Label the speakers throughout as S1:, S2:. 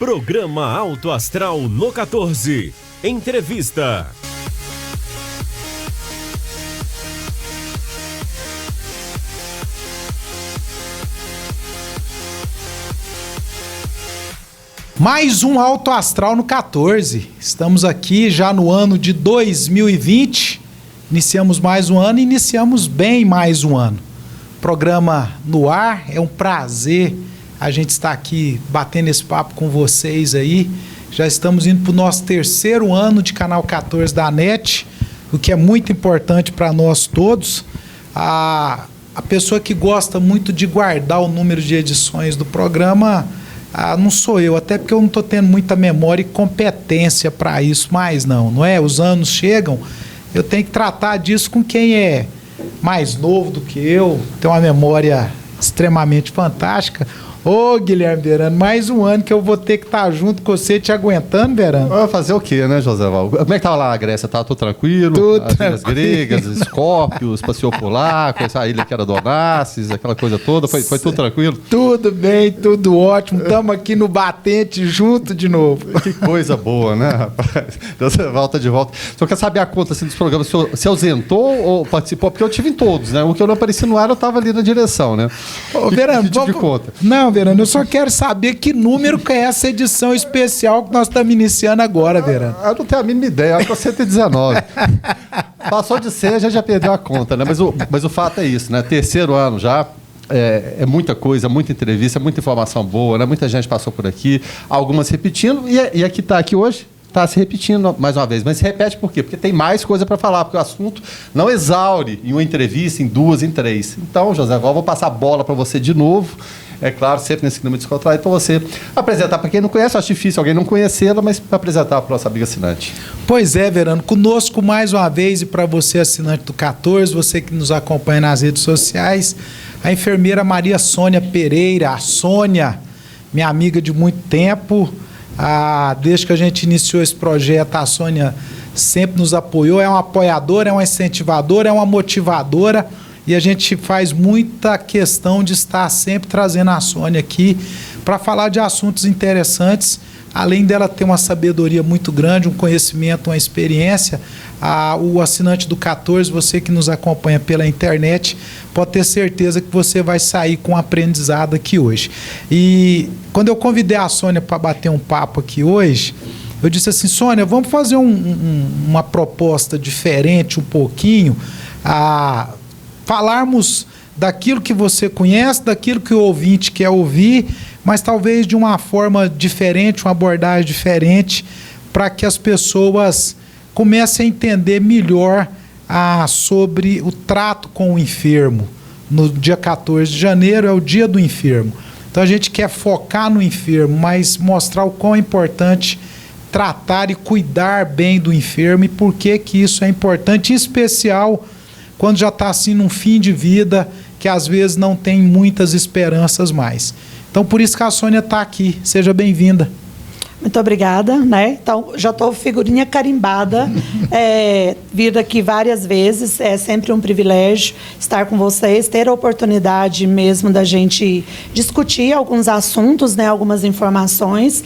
S1: Programa Alto Astral no 14. Entrevista.
S2: Mais um Alto Astral no 14. Estamos aqui já no ano de 2020. Iniciamos mais um ano e iniciamos bem mais um ano. Programa no ar, é um prazer a gente estar aqui batendo esse papo com vocês aí. Já estamos indo para o nosso terceiro ano de Canal 14 da NET, o que é muito importante para nós todos. A pessoa que gosta muito de guardar o número de edições do programa... não sou eu, até porque eu não estou tendo muita memória e competência para isso mais não é? Os anos chegam, eu tenho que tratar disso com quem é mais novo do que eu, tem uma memória extremamente fantástica. Ô, Guilherme Verano, mais um ano que eu vou ter que estar junto com você, te aguentando, Verano.
S3: Vai fazer o quê, né, José Val? Como é que estava lá na Grécia? Tava tudo tranquilo?
S2: Tudo
S3: as
S2: tranquilo.
S3: Ilhas gregas, Escópios, passeou por lá, conheceu a ilha que era do Onassis, aquela coisa toda, foi tudo tranquilo?
S2: Tudo bem, tudo ótimo, estamos aqui no batente junto de novo.
S3: Que coisa boa, né, rapaz? José Val tá de volta. Só quer saber a conta assim, dos programas, o senhor se ausentou ou participou? Porque eu tive em todos, né? O que eu não apareci no ar, eu estava ali na direção, né?
S2: Ô, Verano,
S3: que tipo de conta?
S2: Não, Verano, eu só quero saber que número que é essa edição especial que nós estamos iniciando agora, Verano.
S3: Eu não tenho a mínima ideia, acho que é 119. Passou de 100, a gente já perdeu a conta, né? Mas o fato é isso, né? Terceiro ano já, é muita coisa, muita entrevista, muita informação boa, né? Muita gente passou por aqui, algumas repetindo, e a que está aqui hoje está se repetindo mais uma vez. Mas se repete por quê? Porque tem mais coisa para falar, porque o assunto não exaure em uma entrevista, em duas, em três. Então, José Val, vou passar a bola para você de novo. É claro, sempre nesse clima descontraído, para você apresentar para quem não conhece. Acho difícil alguém não conhecê-la, mas para apresentar para a nossa amiga assinante.
S2: Pois é, Verano, conosco mais uma vez, e para você, assinante do 14, você que nos acompanha nas redes sociais, a enfermeira Maria Sônia Pereira, a Sônia, minha amiga de muito tempo. Desde que a gente iniciou esse projeto, a Sônia sempre nos apoiou, é uma apoiadora, é uma incentivadora, é uma motivadora. E a gente faz muita questão de estar sempre trazendo a Sônia aqui para falar de assuntos interessantes, além dela ter uma sabedoria muito grande, um conhecimento, uma experiência. O assinante do 14, você que nos acompanha pela internet, pode ter certeza que você vai sair com um aprendizado aqui hoje. E quando eu convidei a Sônia para bater um papo aqui hoje, eu disse assim: Sônia, vamos fazer uma proposta diferente um pouquinho, falarmos daquilo que você conhece, daquilo que o ouvinte quer ouvir, mas talvez de uma forma diferente, uma abordagem diferente, para que as pessoas comecem a entender melhor sobre o trato com o enfermo. No dia 14 de janeiro é o dia do enfermo. Então a gente quer focar no enfermo, mas mostrar o quão é importante tratar e cuidar bem do enfermo e por que isso é importante, em especial quando já está assim num fim de vida, que às vezes não tem muitas esperanças mais. Então, por isso que a Sônia está aqui. Seja bem-vinda.
S4: Muito obrigada, né? Então, já estou figurinha carimbada, vir aqui várias vezes, é sempre um privilégio estar com vocês, ter a oportunidade mesmo da gente discutir alguns assuntos, né? Algumas informações,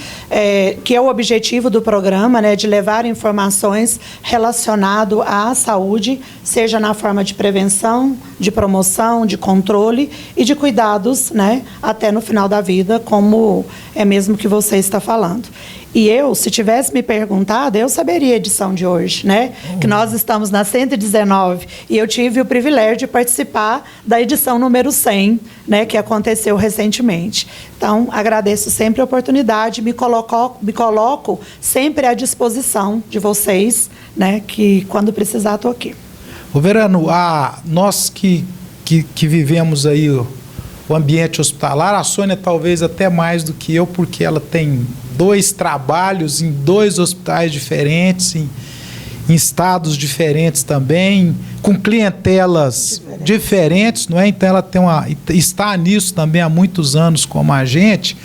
S4: que é o objetivo do programa, né? De levar informações relacionadas à saúde, seja na forma de prevenção, de promoção, de controle e de cuidados, né? Até no final da vida, como é mesmo que você está falando. E eu, se tivesse me perguntado, eu saberia a edição de hoje, né? Que nós estamos na 119 e eu tive o privilégio de participar da edição número 100, né? Que aconteceu recentemente. Então, agradeço sempre a oportunidade, me coloco sempre à disposição de vocês, né? Que quando precisar, estou aqui.
S2: Ô Verano, nós que vivemos aí o ambiente hospitalar, a Sônia talvez até mais do que eu, porque ela tem 2 trabalhos em 2 hospitais diferentes, em estados diferentes também, com clientelas diferentes, não é? Então ela está nisso também há muitos anos como a gente,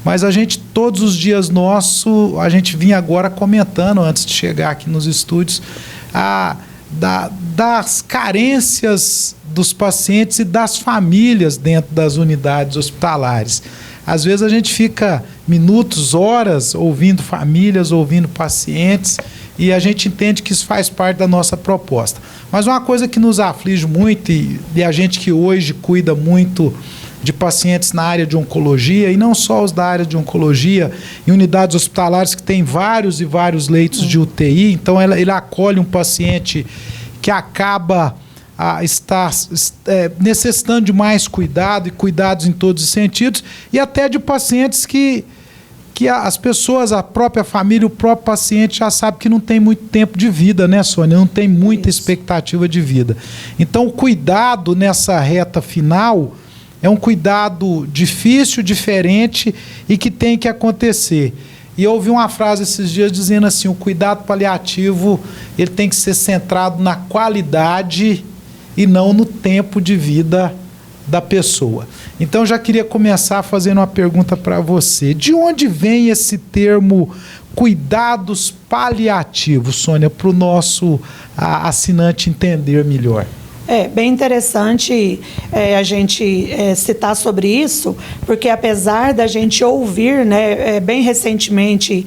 S2: mas a gente, todos os dias nossos, a gente vinha agora comentando, antes de chegar aqui nos estúdios, das carências dos pacientes e das famílias dentro das unidades hospitalares. às vezes a gente fica minutos, horas ouvindo famílias, ouvindo pacientes, e a gente entende que isso faz parte da nossa proposta. Mas uma coisa que nos aflige muito, e a gente que hoje cuida muito de pacientes na área de oncologia, e não só os da área de oncologia, em unidades hospitalares que tem vários e vários leitos de UTI, então ele acolhe um paciente que acaba estar necessitando de mais cuidado, e cuidados em todos os sentidos, e até de pacientes que as pessoas, a própria família, o próprio paciente já sabe que não tem muito tempo de vida, né, Sônia? Não tem muita expectativa de vida. Então, o cuidado nessa reta final é um cuidado difícil, diferente e que tem que acontecer. E eu ouvi uma frase esses dias dizendo assim, o cuidado paliativo ele tem que ser centrado na qualidade e não no tempo de vida da pessoa. Então, já queria começar fazendo uma pergunta para você. De onde vem esse termo cuidados paliativos, Sônia, para o nosso assinante entender melhor?
S4: É bem interessante a gente citar sobre isso, porque apesar da gente ouvir, né, bem recentemente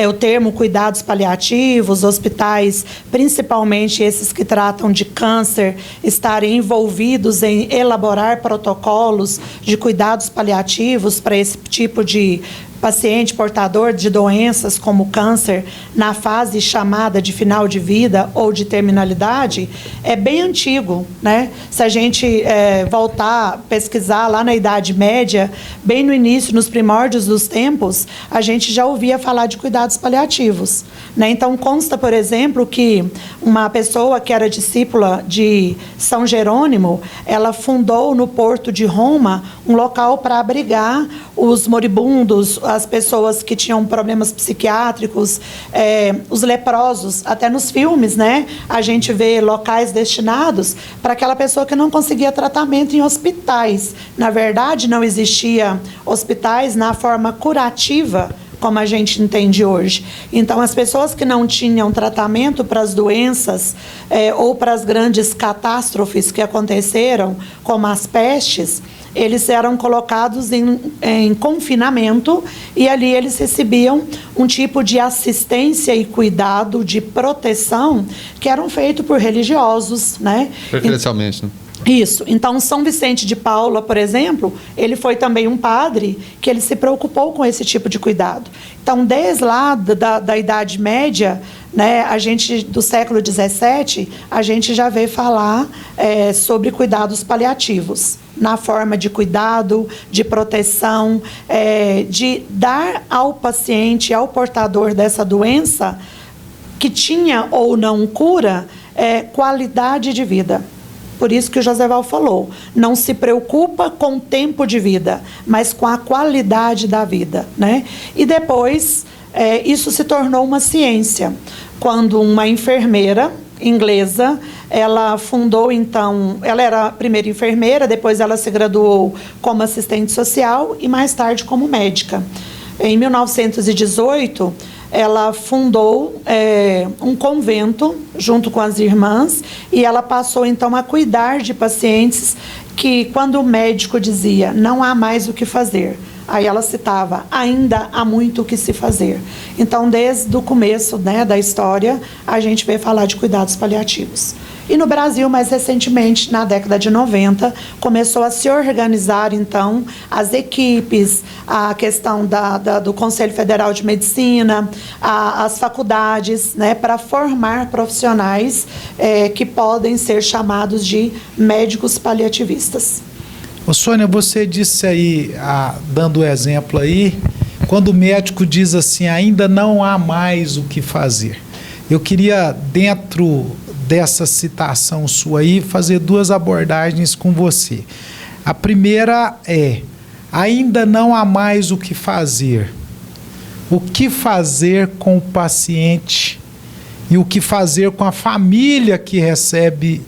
S4: o termo cuidados paliativos, hospitais, principalmente esses que tratam de câncer, estarem envolvidos em elaborar protocolos de cuidados paliativos para esse tipo de paciente portador de doenças como câncer na fase chamada de final de vida ou de terminalidade, é bem antigo, né? Se a gente voltar, pesquisar lá na Idade Média, bem no início, nos primórdios dos tempos, a gente já ouvia falar de cuidados paliativos, né? Então, consta, por exemplo, que uma pessoa que era discípula de São Jerônimo, ela fundou no Porto de Roma um local para abrigar os moribundos, as pessoas que tinham problemas psiquiátricos, os leprosos. Até nos filmes, né, a gente vê locais destinados para aquela pessoa que não conseguia tratamento em hospitais. Na verdade, não existia hospitais na forma curativa, como a gente entende hoje. Então, as pessoas que não tinham tratamento para as doenças ou para as grandes catástrofes que aconteceram, como as pestes, eles eram colocados em confinamento e ali eles recebiam um tipo de assistência e cuidado, de proteção, que eram feitos por religiosos, né?
S3: Preferencialmente, né?
S4: Isso. Então, São Vicente de Paula, por exemplo, ele foi também um padre que ele se preocupou com esse tipo de cuidado. Então, desde lá da Idade Média, né, a gente, do século XVII, a gente já vê falar sobre cuidados paliativos, na forma de cuidado, de proteção, de dar ao paciente, ao portador dessa doença, que tinha ou não cura, qualidade de vida. Por isso que o Joséval falou, não se preocupa com o tempo de vida, mas com a qualidade da vida, né? E depois, isso se tornou uma ciência. Quando uma enfermeira inglesa, ela fundou, então, ela era a primeira enfermeira, depois ela se graduou como assistente social e mais tarde como médica. Em 1918, ela fundou um convento junto com as irmãs e ela passou então a cuidar de pacientes que, quando o médico dizia não há mais o que fazer, aí ela citava, ainda há muito o que se fazer. Então, desde o começo, né, da história, a gente vê falar de cuidados paliativos. E no Brasil, mais recentemente, na década de 90, começou a se organizar, então, as equipes, a questão do Conselho Federal de Medicina, as faculdades, né, para formar profissionais que podem ser chamados de médicos paliativistas.
S2: Ô Sônia, você disse aí, dando o exemplo aí, quando o médico diz assim, ainda não há mais o que fazer. Eu queria, dentro dessa citação sua aí, fazer duas abordagens com você. A primeira ainda não há mais o que fazer. O que fazer com o paciente e o que fazer com a família que recebe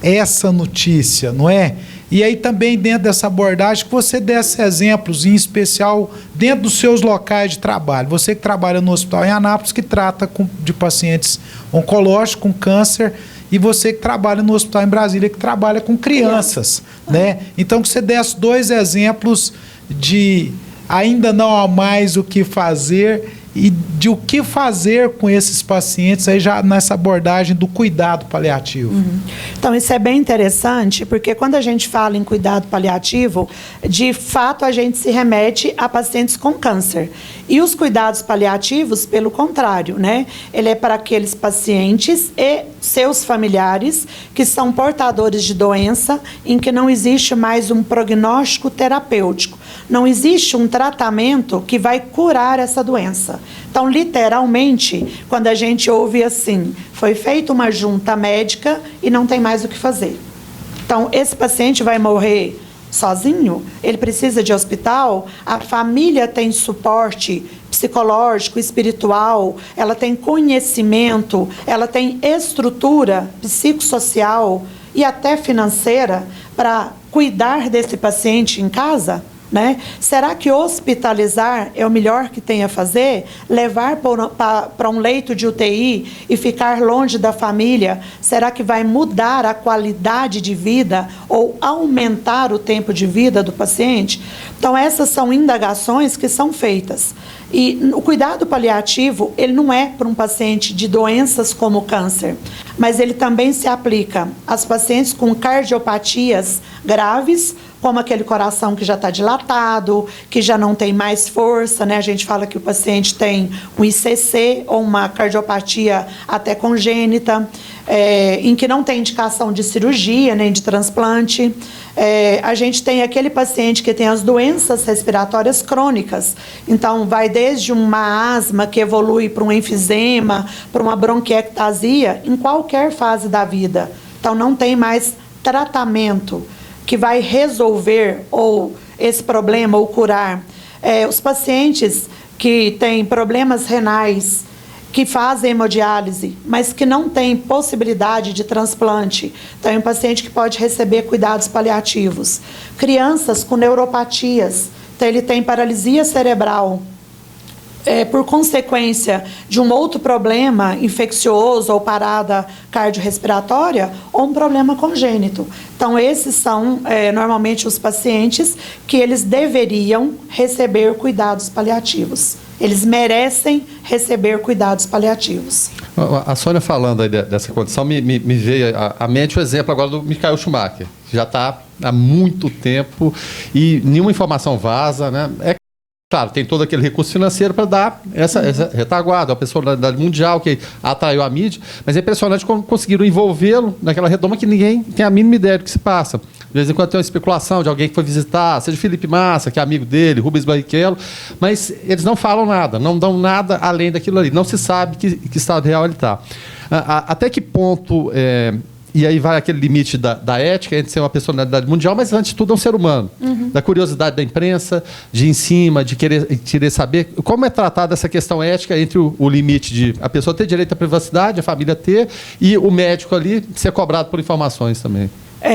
S2: essa notícia, não é? E aí também dentro dessa abordagem que você desse exemplos, em especial dentro dos seus locais de trabalho. Você que trabalha no hospital em Anápolis, que trata de pacientes oncológicos com câncer, e você que trabalha no hospital em Brasília, que trabalha com crianças, né? Então, que você desse 2 exemplos de ainda não há mais o que fazer e de o que fazer com esses pacientes aí já nessa abordagem do cuidado paliativo.
S4: Então, isso é bem interessante, porque quando a gente fala em cuidado paliativo, de fato a gente se remete a pacientes com câncer. E os cuidados paliativos, pelo contrário, né? Ele é para aqueles pacientes e seus familiares que são portadores de doença em que não existe mais um prognóstico terapêutico. Não existe um tratamento que vai curar essa doença. Então, literalmente, quando a gente ouve assim, foi feita uma junta médica e não tem mais o que fazer. Então, esse paciente vai morrer sozinho? Ele precisa de hospital? A família tem suporte psicológico, espiritual, ela tem conhecimento, ela tem estrutura psicossocial e até financeira para cuidar desse paciente em casa? Né? Será que hospitalizar é o melhor que tem a fazer? Levar para um leito de UTI e ficar longe da família, será que vai mudar a qualidade de vida ou aumentar o tempo de vida do paciente? Então, essas são indagações que são feitas. E o cuidado paliativo, ele não é para um paciente de doenças como câncer, mas ele também se aplica aos pacientes com cardiopatias graves, como aquele coração que já está dilatado, que já não tem mais força, né? A gente fala que o paciente tem um ICC ou uma cardiopatia até congênita, em que não tem indicação de cirurgia nem de transplante. A gente tem aquele paciente que tem as doenças respiratórias crônicas. Então, vai desde uma asma que evolui para um enfisema, para uma bronquiectasia, em qualquer fase da vida. Então, não tem mais tratamento que vai resolver ou esse problema ou curar. Os pacientes que têm problemas renais, que fazem hemodiálise, mas que não têm possibilidade de transplante. Então, é um paciente que pode receber cuidados paliativos. Crianças com neuropatias, então ele tem paralisia cerebral, por consequência de um outro problema infeccioso ou parada cardiorrespiratória ou um problema congênito. Então, esses são normalmente os pacientes que eles deveriam receber cuidados paliativos. Eles merecem receber cuidados paliativos.
S3: A Sônia falando aí dessa condição, me veio à mente o exemplo agora do Michael Schumacher, que já está há muito tempo e nenhuma informação vaza, né? Claro, tem todo aquele recurso financeiro para dar essa retaguarda, a personalidade mundial que atraiu a mídia, mas é impressionante como conseguiram envolvê-lo naquela redoma que ninguém tem a mínima ideia do que se passa. De vez em quando tem uma especulação de alguém que foi visitar, seja Felipe Massa, que é amigo dele, Rubens Barrichello, mas eles não falam nada, não dão nada além daquilo ali. Não se sabe que estado real ele está. Até que ponto... E aí vai aquele limite da ética, entre ser uma personalidade mundial, mas antes de tudo é um ser humano. Da curiosidade da imprensa, de ir em cima, de querer saber como é tratada essa questão ética entre o limite de a pessoa ter direito à privacidade, a família ter, e o médico ali ser cobrado por informações também.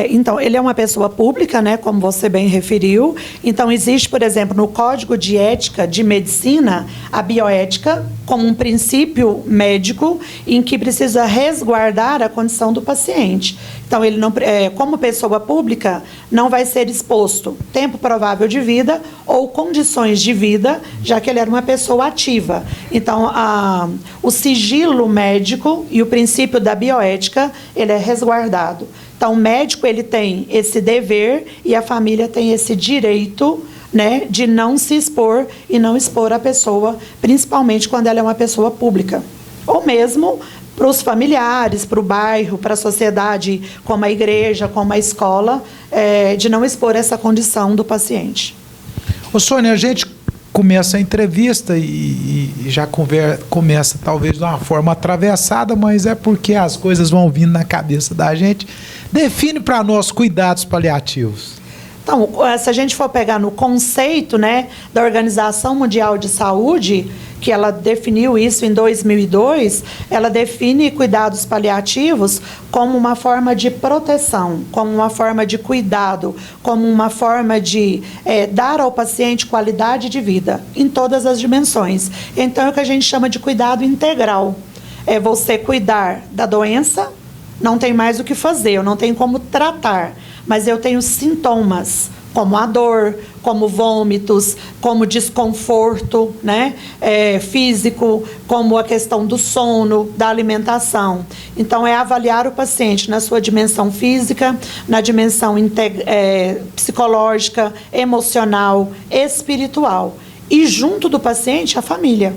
S4: Então, ele é uma pessoa pública, né, como você bem referiu. Então, existe, por exemplo, no Código de Ética de Medicina, a bioética como um princípio médico em que precisa resguardar a condição do paciente. Então, ele não, como pessoa pública, não vai ser exposto tempo provável de vida ou condições de vida, já que ele era uma pessoa ativa. Então, o sigilo médico e o princípio da bioética, ele é resguardado. Então, o médico ele tem esse dever e a família tem esse direito, né, de não se expor e não expor a pessoa, principalmente quando ela é uma pessoa pública. Ou mesmo para os familiares, para o bairro, para a sociedade, como a igreja, como a escola, de não expor essa condição do paciente.
S2: Ô Sônia, a gente começa a entrevista e já começa talvez de uma forma atravessada, mas é porque as coisas vão vindo na cabeça da gente. Define para nós cuidados paliativos.
S4: Então, se a gente for pegar no conceito, né, da Organização Mundial de Saúde, que ela definiu isso em 2002, ela define cuidados paliativos como uma forma de proteção, como uma forma de cuidado, como uma forma de dar ao paciente qualidade de vida, em todas as dimensões. Então, é o que a gente chama de cuidado integral. É você cuidar da doença, não tem mais o que fazer, eu não tenho como tratar, mas eu tenho sintomas, como a dor, como vômitos, como desconforto, né, físico, como a questão do sono, da alimentação. Então, é avaliar o paciente na sua dimensão física, na dimensão psicológica, emocional, espiritual. E junto do paciente, a família.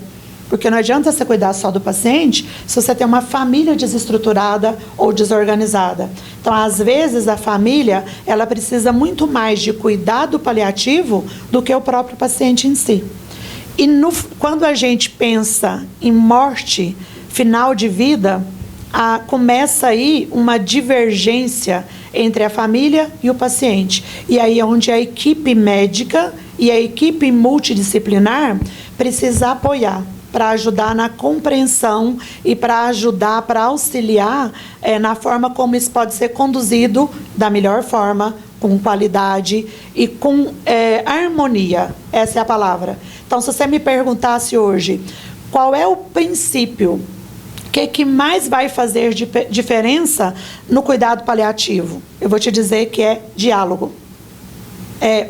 S4: Porque não adianta você cuidar só do paciente se você tem uma família desestruturada ou desorganizada. Então, às vezes, a família, ela precisa muito mais de cuidado paliativo do que o próprio paciente em si. E quando a gente pensa em morte, final de vida, começa aí uma divergência entre a família e o paciente. E aí é onde a equipe médica e a equipe multidisciplinar precisa apoiar, para ajudar na compreensão e para ajudar, para auxiliar na forma como isso pode ser conduzido da melhor forma, com qualidade e com harmonia. Essa é a palavra. Então, se você me perguntasse hoje, qual é o princípio que mais vai fazer diferença no cuidado paliativo? Eu vou te dizer que é diálogo.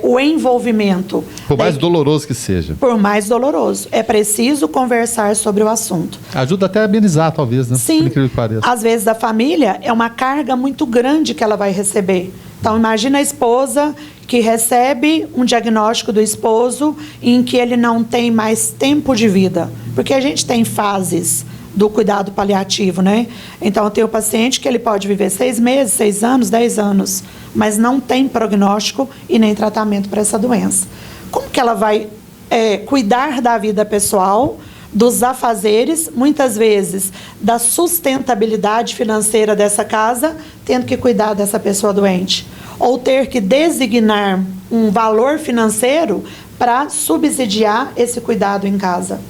S4: O envolvimento.
S3: Por mais doloroso que seja.
S4: Por mais doloroso. É preciso conversar sobre o assunto.
S3: Ajuda até a amenizar, talvez, né?
S4: Sim.
S3: Por incrível que pareça.
S4: Às vezes a família é uma carga muito grande que ela vai receber. Então, imagina a esposa que recebe um diagnóstico do esposo em que ele não tem mais tempo de vida. Porque a gente tem fases do cuidado paliativo, né? Então, eu tenho o paciente que ele pode viver 6 meses, 6 anos, 10 anos, mas não tem prognóstico e nem tratamento para essa doença. Como que ela vai cuidar da vida pessoal, dos afazeres, muitas vezes da sustentabilidade financeira dessa casa, tendo que cuidar dessa pessoa doente? Ou ter que designar um valor financeiro para subsidiar esse cuidado em casa?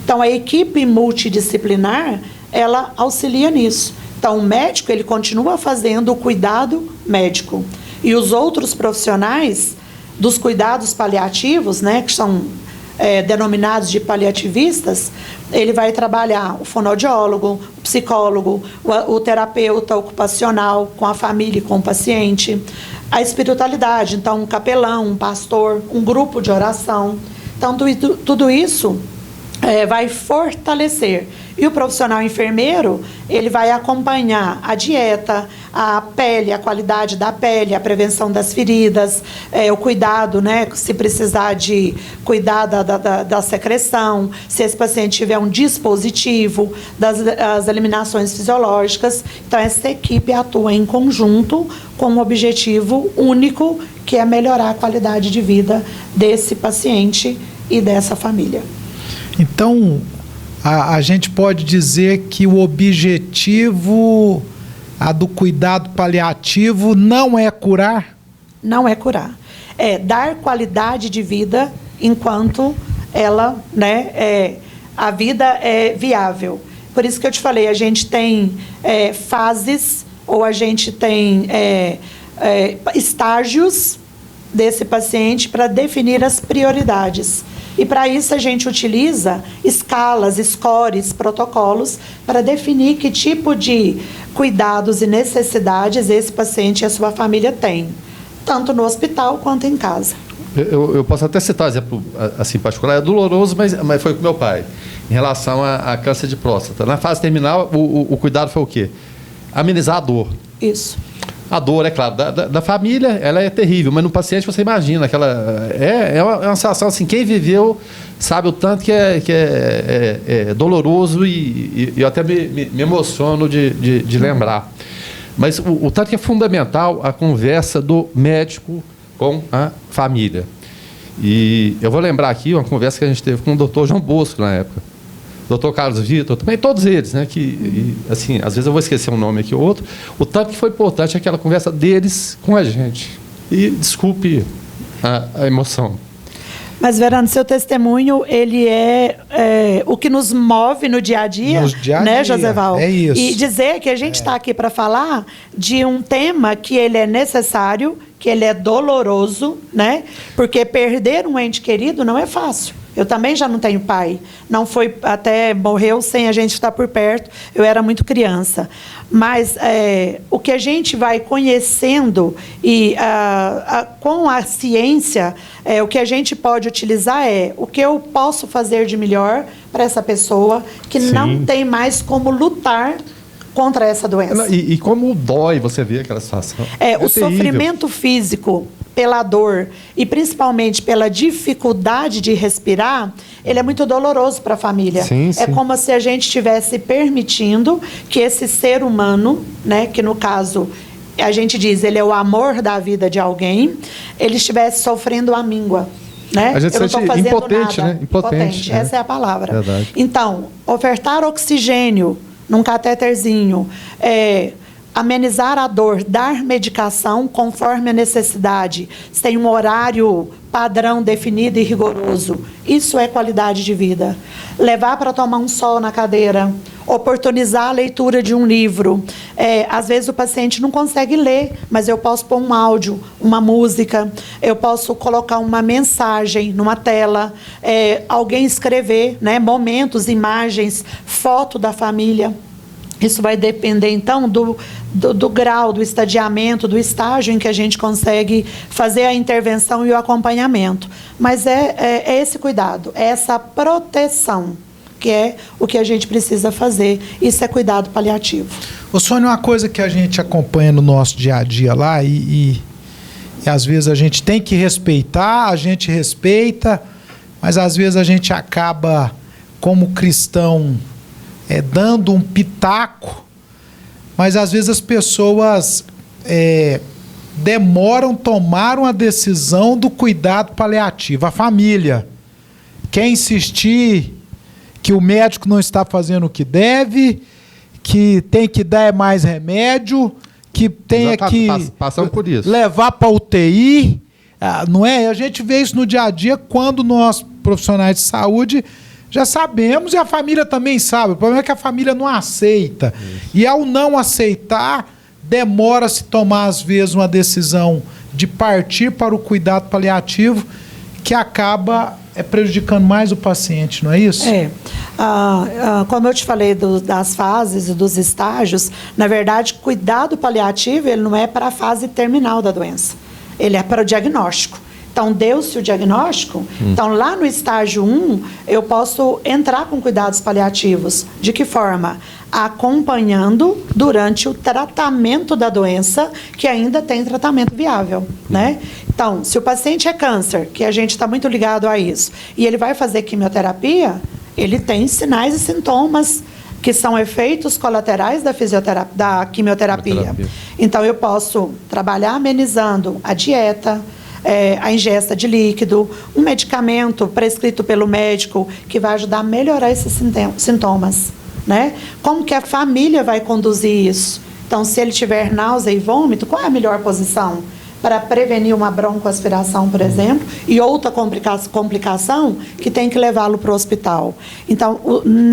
S4: Então, a equipe multidisciplinar, ela auxilia nisso. Então, o médico, ele continua fazendo o cuidado médico. E os outros profissionais dos cuidados paliativos, né, que são denominados de paliativistas, ele vai trabalhar o fonoaudiólogo, o psicólogo, o terapeuta ocupacional com a família e com o paciente, a espiritualidade, então um capelão, um pastor, um grupo de oração. Então, tudo isso vai fortalecer. E o profissional enfermeiro, ele vai acompanhar a dieta, a pele, a qualidade da pele, a prevenção das feridas, o cuidado, né, se precisar de cuidar da secreção, se esse paciente tiver um dispositivo, das eliminações fisiológicas. Então, essa equipe atua em conjunto com um objetivo único, que é melhorar a qualidade de vida desse paciente e dessa família.
S2: Então, a gente pode dizer que o objetivo do cuidado paliativo não é curar?
S4: Não é curar. É dar qualidade de vida enquanto ela, né, a vida é viável. Por isso que eu te falei, a gente tem fases, ou a gente tem estágios desse paciente para definir as prioridades. E para isso a gente utiliza escalas, scores, protocolos para definir que tipo de cuidados e necessidades esse paciente e a sua família têm, tanto no hospital quanto em casa.
S3: Eu posso até citar um exemplo assim, particular, é doloroso, mas foi com meu pai, em relação a câncer de próstata. Na fase terminal, o cuidado foi o quê? Amenizar a dor.
S4: Isso.
S3: A dor, é claro, da família, ela é terrível, mas no paciente você imagina, é uma situação assim, quem viveu sabe o tanto que é doloroso e eu até me emociono de lembrar. Mas o tanto que é fundamental a conversa do médico com a família. E eu vou lembrar aqui uma conversa que a gente teve com o doutor João Bosco na época. Doutor Carlos Vitor, também todos eles, né? Assim, às vezes eu vou esquecer um nome aqui ou outro. O tanto que foi importante aquela conversa deles com a gente. E desculpe a emoção.
S4: Mas, Verano, seu testemunho, ele é o que nos move no dia a dia, né, Joseval?
S2: É isso.
S4: E dizer que a gente está aqui para falar de um tema que ele é necessário, que ele é doloroso, né? Porque perder um ente querido não é fácil. Eu também já não tenho pai. Não foi, até morreu sem a gente estar por perto. Eu era muito criança. Mas o que a gente vai conhecendo e com a ciência, o que a gente pode utilizar é o que eu posso fazer de melhor para essa pessoa que não tem mais como lutar contra essa doença.
S3: E como dói você ver aquela situação.
S4: O sofrimento físico pela dor e principalmente pela dificuldade de respirar, ele é muito doloroso para a família.
S3: Sim, sim.
S4: É como se a gente estivesse permitindo que esse ser humano, né, que no caso a gente diz, ele é o amor da vida de alguém, ele estivesse sofrendo a míngua. Né?
S3: A gente
S4: eu não
S3: sente
S4: estou fazendo
S3: impotente,
S4: nada.
S3: né? Impotente.
S4: Essa é a palavra.
S3: Verdade.
S4: Então, ofertar oxigênio num catéterzinho, amenizar a dor, dar medicação conforme a necessidade, sem um horário padrão definido e rigoroso. Isso é qualidade de vida. Levar para tomar um sol na cadeira, oportunizar a leitura de um livro. Às vezes o paciente não consegue ler, mas eu posso pôr um áudio, uma música, eu posso colocar uma mensagem numa tela, alguém escrever, né, momentos, imagens, foto da família. Isso vai depender, então, do grau, do estadiamento, do estágio em que a gente consegue fazer a intervenção e o acompanhamento. Mas é esse cuidado, é essa proteção, que é o que a gente precisa fazer. Isso é cuidado paliativo.
S2: Ô Sônia, uma coisa que a gente acompanha no nosso dia a dia lá e às vezes a gente tem que respeitar, a gente respeita, mas às vezes a gente acaba, como cristão, dando um pitaco, mas às vezes as pessoas demoram tomar uma decisão do cuidado paliativo. A família quer insistir que o médico não está fazendo o que deve, que tem que dar mais remédio, que tem que
S3: por isso.
S2: Levar para UTI. Não é? A gente vê isso no dia a dia quando nós, profissionais de saúde, já sabemos e a família também sabe. O problema é que a família não aceita. Isso. E ao não aceitar, demora-se tomar, às vezes, uma decisão de partir para o cuidado paliativo, que acaba prejudicando mais o paciente, não é isso?
S4: Como eu te falei das fases e dos estágios, na verdade, cuidado paliativo ele não é para a fase terminal da doença. Ele é para o diagnóstico. Então, deu-se o diagnóstico, então lá no estágio 1, eu posso entrar com cuidados paliativos. De que forma? Acompanhando durante o tratamento da doença, que ainda tem tratamento viável, né? Então, se o paciente é câncer, que a gente está muito ligado a isso, e ele vai fazer quimioterapia, ele tem sinais e sintomas que são efeitos colaterais da quimioterapia. Então, eu posso trabalhar amenizando a dieta, a ingesta de líquido, um medicamento prescrito pelo médico que vai ajudar a melhorar esses sintomas, né? Como que a família vai conduzir isso? Então, se ele tiver náusea e vômito, qual é a melhor posição para prevenir uma broncoaspiração, por exemplo, e outra complicação que tem que levá-lo para o hospital? Então,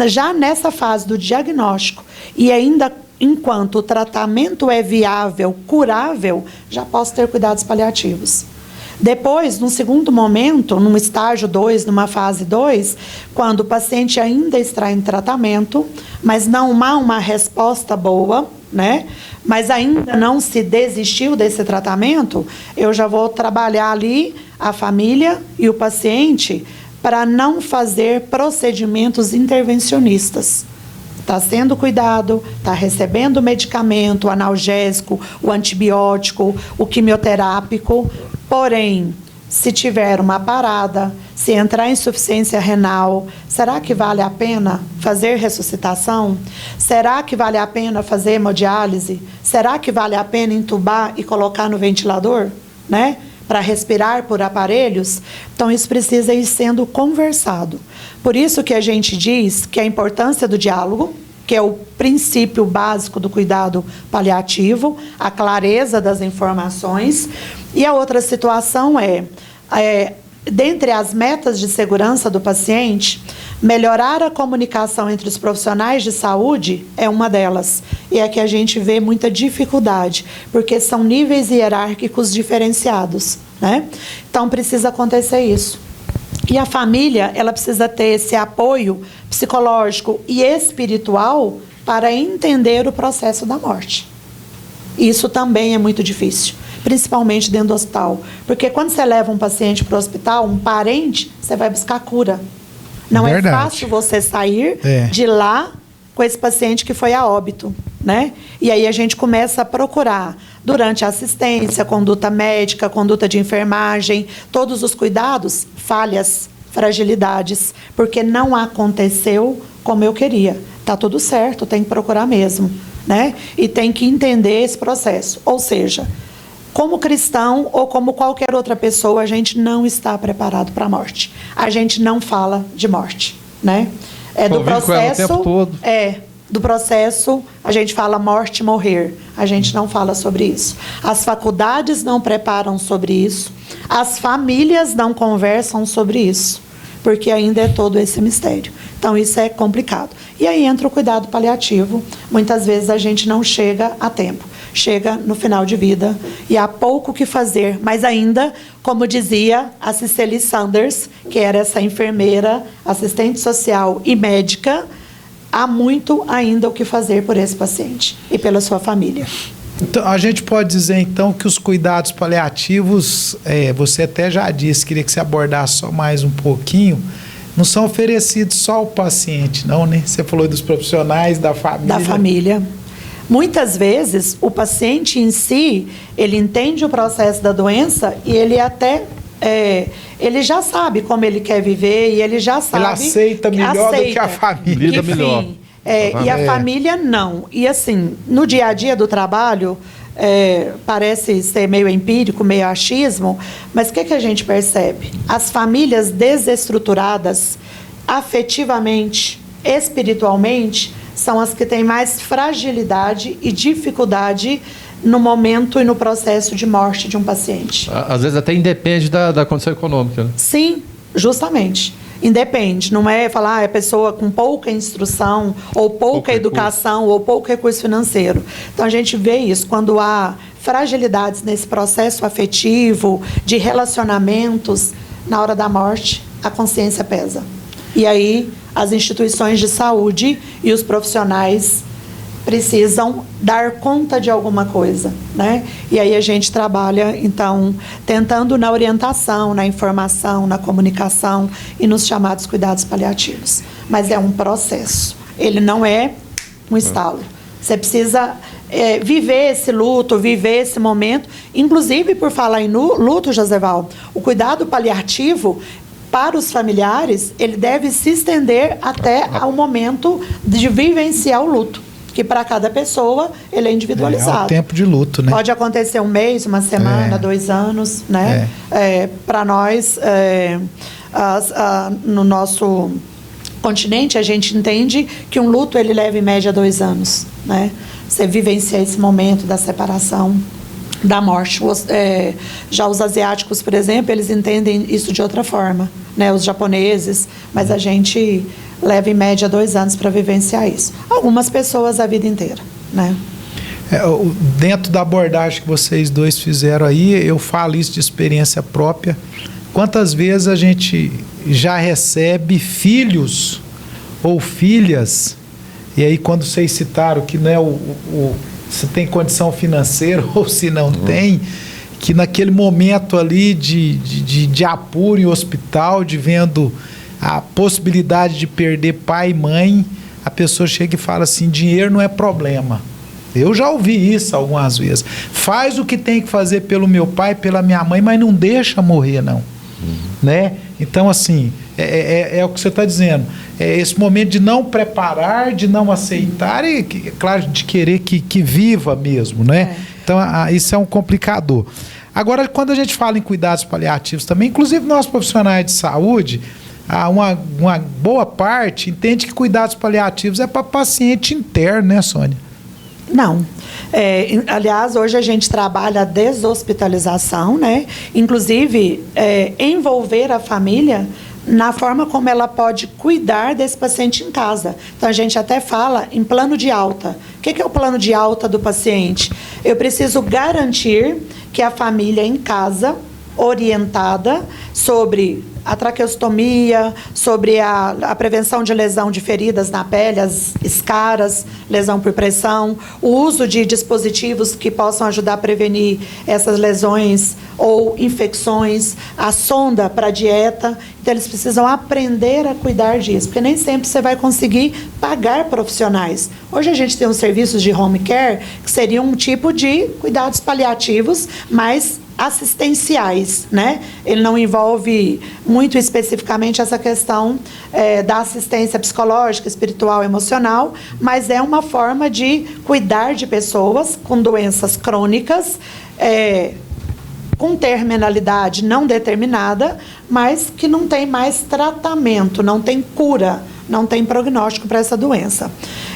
S4: já nessa fase do diagnóstico e ainda enquanto o tratamento é viável, curável, já posso ter cuidados paliativos. Depois, num segundo momento, num estágio 2, numa fase 2, quando o paciente ainda está em tratamento, mas não há uma resposta boa, né? Mas ainda não se desistiu desse tratamento, eu já vou trabalhar ali a família e o paciente para não fazer procedimentos intervencionistas. Está sendo cuidado, está recebendo o medicamento, o analgésico, o antibiótico, o quimioterápico. Porém, se tiver uma parada, se entrar em insuficiência renal, será que vale a pena fazer ressuscitação? Será que vale a pena fazer hemodiálise? Será que vale a pena entubar e colocar no ventilador, né? Para respirar por aparelhos? Então, isso precisa ir sendo conversado. Por isso que a gente diz que a importância do diálogo, que é o princípio básico do cuidado paliativo, a clareza das informações. E a outra situação dentre as metas de segurança do paciente, melhorar a comunicação entre os profissionais de saúde é uma delas. E é que a gente vê muita dificuldade, porque são níveis hierárquicos diferenciados, né? Então, precisa acontecer isso. E a família, ela precisa ter esse apoio psicológico e espiritual para entender o processo da morte. Isso também é muito difícil, principalmente dentro do hospital. Porque quando você leva um paciente para o hospital, um parente, você vai buscar cura. Não é fácil você sair de lá com esse paciente que foi a óbito, né? E aí a gente começa a procurar, durante a assistência, conduta médica, conduta de enfermagem, todos os cuidados, falhas, fragilidades, porque não aconteceu como eu queria. Tá tudo certo, tem que procurar mesmo, né? E tem que entender esse processo. Ou seja, como cristão ou como qualquer outra pessoa, a gente não está preparado para a morte. A gente não fala de morte, né? É do processo, do processo, a gente fala morte e morrer. A gente não fala sobre isso. As faculdades não preparam sobre isso. As famílias não conversam sobre isso, porque ainda é todo esse mistério. Então, isso é complicado. E aí entra o cuidado paliativo. Muitas vezes a gente não chega a tempo. Chega no final de vida e há pouco o que fazer. Mas ainda, como dizia a Cicely Sanders, que era essa enfermeira, assistente social e médica, há muito ainda o que fazer por esse paciente e pela sua família.
S2: Então, a gente pode dizer, então, que os cuidados paliativos, você até já disse, queria que você abordasse só mais um pouquinho, não são oferecidos só ao paciente, não, né? Você falou dos profissionais, da família.
S4: Da família. Muitas vezes, o paciente em si, ele entende o processo da doença e ele até... ele já sabe como ele quer viver e ele já sabe...
S2: Ele aceita melhor do que a família.
S3: Lida melhor.
S4: E a família não. E assim, no dia a dia do trabalho, parece ser meio empírico, meio achismo, mas o que a gente percebe? As famílias desestruturadas, afetivamente, espiritualmente, são as que têm mais fragilidade e dificuldade no momento e no processo de morte de um paciente.
S3: Às vezes até independe da condição econômica, né?
S4: Sim, justamente. Independe, não é falar a pessoa com pouca instrução, ou pouca educação, ou pouco recurso financeiro. Então, a gente vê isso, quando há fragilidades nesse processo afetivo, de relacionamentos, na hora da morte, a consciência pesa. E aí, as instituições de saúde e os profissionais precisam dar conta de alguma coisa, né? E aí a gente trabalha, então, tentando na orientação, na informação, na comunicação e nos chamados cuidados paliativos. Mas é um processo, ele não é um estalo. Você precisa viver esse luto, viver esse momento. Inclusive, por falar em luto, Joseval, o cuidado paliativo para os familiares, ele deve se estender até ao momento de vivenciar o luto, que para cada pessoa ele é individualizado.
S2: É o tempo de luto, né?
S4: Pode acontecer um mês, uma semana, 2 anos, né? Para nós, no nosso continente, a gente entende que um luto ele leva em média 2 anos, né? Você vivencia esse momento da separação, da morte. Já os asiáticos, por exemplo, eles entendem isso de outra forma, né? Os japoneses, mas a gente leva em média 2 anos para vivenciar isso. Algumas pessoas a vida inteira, né?
S2: Dentro da abordagem que vocês dois fizeram aí, eu falo isso de experiência própria. Quantas vezes a gente já recebe filhos ou filhas, e aí quando vocês citaram que não é se tem condição financeira ou se não tem, que naquele momento ali de apuro em hospital, de vendo a possibilidade de perder pai e mãe, a pessoa chega e fala assim, dinheiro não é problema. Eu já ouvi isso algumas vezes. Faz o que tem que fazer pelo meu pai, pela minha mãe, mas não deixa morrer, não. Né? Então, assim, é o que você está dizendo. É esse momento de não preparar, de não aceitar e, claro, de querer que viva mesmo, né? Então, isso é um complicador. Agora, quando a gente fala em cuidados paliativos também, inclusive nós profissionais de saúde, uma boa parte entende que cuidados paliativos é para paciente interno, né, Sônia?
S4: Não. Aliás, hoje a gente trabalha a deshospitalização, né? Inclusive, envolver a família na forma como ela pode cuidar desse paciente em casa. Então, a gente até fala em plano de alta. O que é o plano de alta do paciente? Eu preciso garantir que a família em casa orientada sobre a traqueostomia, sobre a prevenção de lesão de feridas na pele, as escaras, lesão por pressão, o uso de dispositivos que possam ajudar a prevenir essas lesões ou infecções, a sonda para a dieta. Então, eles precisam aprender a cuidar disso, porque nem sempre você vai conseguir pagar profissionais. Hoje a gente tem uns serviços de home care que seriam um tipo de cuidados paliativos, mas assistenciais, né? Ele não envolve muito especificamente essa questão da assistência psicológica, espiritual, emocional, mas é uma forma de cuidar de pessoas com doenças crônicas, com terminalidade não determinada, mas que não tem mais tratamento, não tem cura, não tem prognóstico para essa doença.